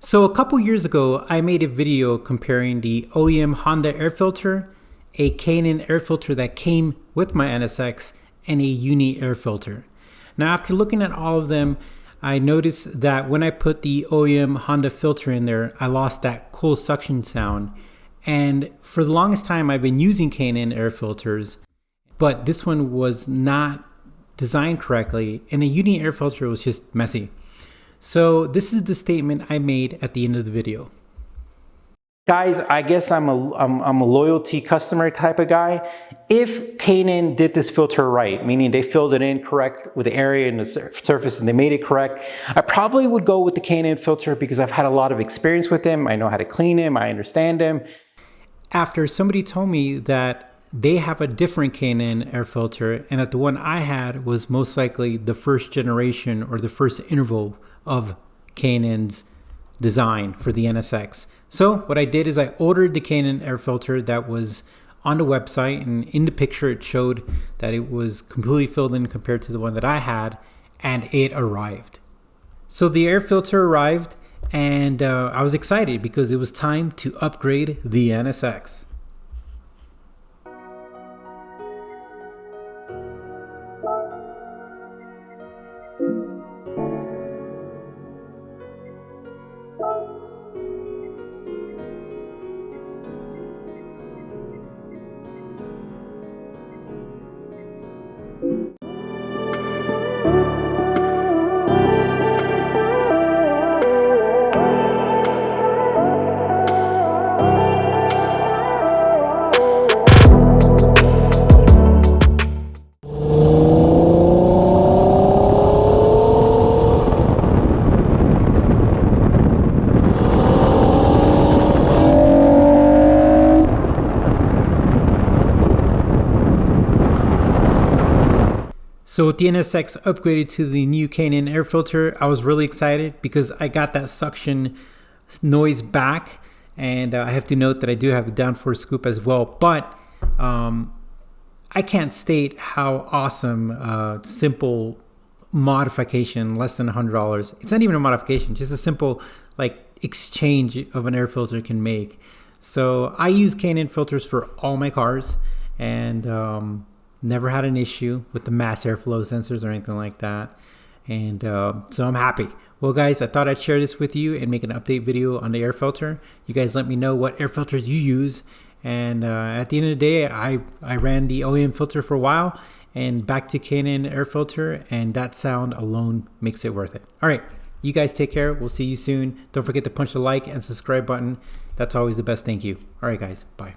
So a couple years ago, I made a video comparing the OEM Honda air filter, a K&N air filter that came with my NSX, and a Uni air filter. Now after looking at all of them, I noticed that when I put the OEM Honda filter in there, I lost that cool suction sound. And for the longest time, I've been using K&N air filters, but this one was not designed correctly, and a Uni air filter was just messy. So this is the statement I made at the end of the video. Guys, I guess I'm a loyalty customer type of guy. If K&N did this filter right, meaning they filled it in correct with the area and the surface and they made it correct, I probably would go with the K&N filter because I've had a lot of experience with them. I know how to clean them. I understand them. After somebody told me that they have a different K&N air filter and that the one I had was most likely the first generation or the first interval of K&N's design for the NSX. So what I did is I ordered the K&N air filter that was on the website, and in the picture it showed that it was completely filled in compared to the one that I had, and it arrived. So the air filter arrived, and I was excited because it was time to upgrade the NSX. So with the NSX upgraded to the new K&N air filter, I was really excited because I got that suction noise back, and I have to note that I do have the downforce scoop as well, but I can't state how awesome simple modification, less than $100. It's not even a modification, just a simple like exchange of an air filter can make. So I use K&N filters for all my cars, and never had an issue with the mass airflow sensors or anything like that. And so I'm happy. Well guys, I thought I'd share this with you and make an update video on the air filter. You guys let me know what air filters you use. And at the end of the day, I ran the OEM filter for a while and back to K&N air filter, and that sound alone makes it worth it. All right, you guys take care. We'll see you soon. Don't forget to punch the like and subscribe button. That's always the best. Thank you. All right guys, bye.